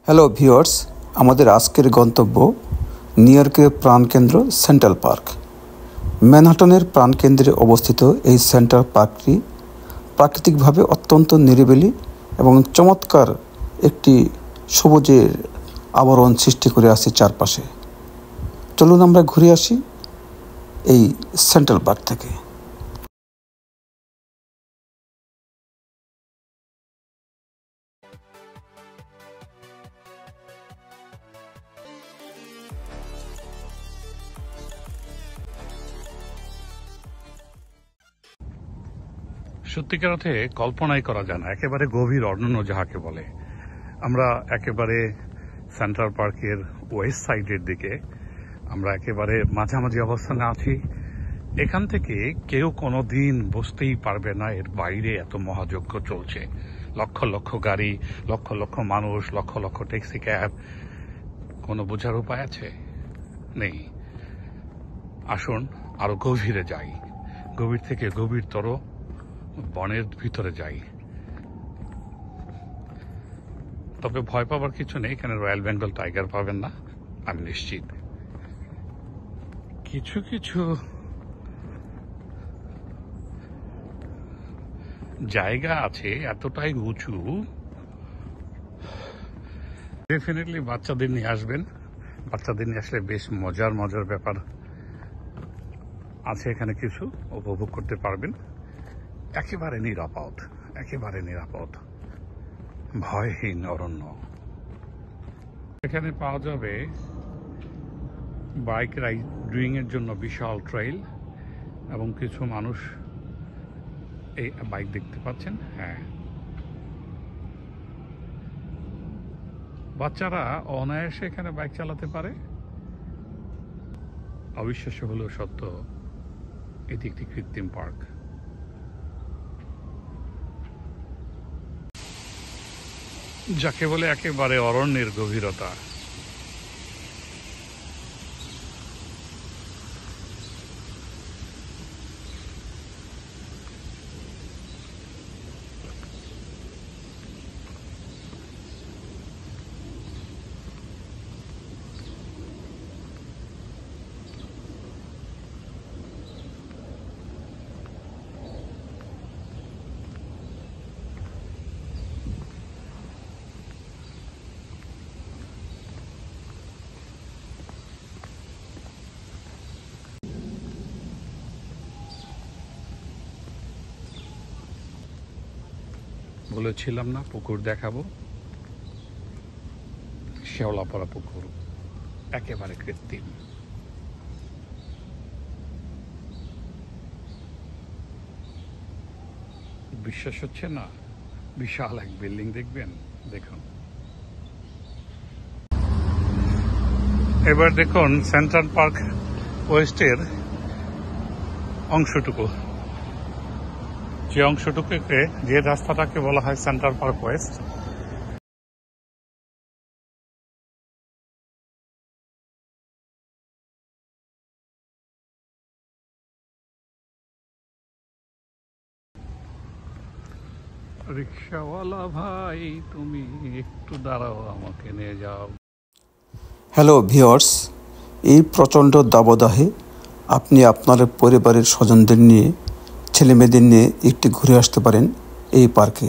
Hello viewers, আমাদের আজকের গন্তব্য নিউ ইয়র্কের প্রাণকেন্দ্র সেন্ট্রাল পার্ক। ম্যানহাটনের প্রাণকেন্দ্রে অবস্থিত এই সেন্ট্রাল পার্কটি প্রাকৃতিকভাবে অত্যন্ত নিরিবিলি এবং চমৎকার একটি সবুজের আবরণ সৃষ্টি করে আছে চারপাশে। চলুন আমরা ঘুরে আসি এই সেন্ট্রাল পার্ক থেকে। সত্যিকার অর্থে কল্পনাই করা যায় না, একেবারে গভীর অরণ্য যাহাকে বলে। আমরা একেবারে সেন্ট্রাল পার্কের ওয়েস্ট সাইডের দিকে, আমরা একেবারে মাঝামাঝি অবস্থানে আছি। এখান থেকে কেউ কোনোদিন বুঝতেই পারবে না এর বাইরে এত মহাযজ্ঞ চলছে। লক্ষ লক্ষ গাড়ি, লক্ষ লক্ষ মানুষ, লক্ষ লক্ষ ট্যাক্সি ক্যাব। কোনো বোঝার উপায় আছে? নেই। আসুন আরো গভীরে যাই, গভীর থেকে গভীরতর বনের ভিতরে যাই। তবে ভয় পাবার কিছু নেই, এখানে রয়্যাল বেঙ্গল টাইগার পাবেন না, আমি নিশ্চিত। কিছু কিছু জায়গা আছে এতটাই উঁচু, ডেফিনেটলি বাচ্চাদের নিয়ে আসবেন। বাচ্চাদের নিয়ে আসলে বেশ মজার ব্যাপার আছে, এখানে কিছু উপভোগ করতে পারবেন। একেবারে নিরাপদ, ভয়হীন অরণ্য। এখানে পাওয়া যাবে বাইক রাইডিং এর জন্য বিশাল ট্রেইল, এবং কিছু মানুষ এই বাইক দেখতে পাচ্ছেন। হ্যাঁ, বাচ্চারা অনায়াসে এখানে বাইক চালাতে পারে। অবিশ্বাস্য হলেও সত্য, এটি একটি কৃত্রিম পার্ক। যাকে বলে একেবারে অরণ্যের গভীরতা। বলেছিলাম না পুকুর দেখাবো, শেওলাপাড়া পুকুর, একেবারে কৃত্রিম। বিশ্বাস হচ্ছে না, বিশাল এক বিল্ডিং দেখবেন। দেখুন, এবার দেখুন সেন্ট্রাল পার্ক ওয়েস্টের অংশটুকু, যে অংশটুকুকে, যে রাস্তাটাকে বলা হয় সেন্ট্রাল পার্ক ওয়েস্ট। রিক্সাওয়ালা ভাই, তুমি একটু দাঁড়াও, আমাকে নিয়ে যাও। হ্যালো ভিউয়ার্স, এই প্রচণ্ড দাবদাহে আপনি আপনার পরিবারের স্বজনদের নিয়ে, ছেলেমেয়েদের নিয়ে একটু ঘুরে আসতে পারেন এই পার্কে।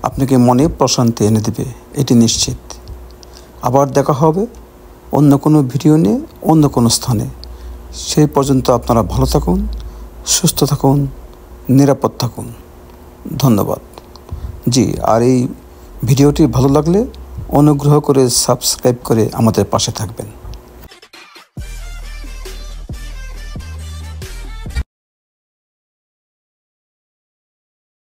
আপনাকে মনে প্রশান্তি এনে দেবে, এটি নিশ্চিত। আবার দেখা হবে অন্য কোনো ভিডিও নিয়ে, অন্য কোনো স্থানে। সেই পর্যন্ত আপনারা ভালো থাকুন, সুস্থ থাকুন, নিরাপদ থাকুন। ধন্যবাদ। জি, আর এই ভিডিওটি ভালো লাগলে অনুগ্রহ করে সাবস্ক্রাইব করে আমাদের পাশে থাকবেন।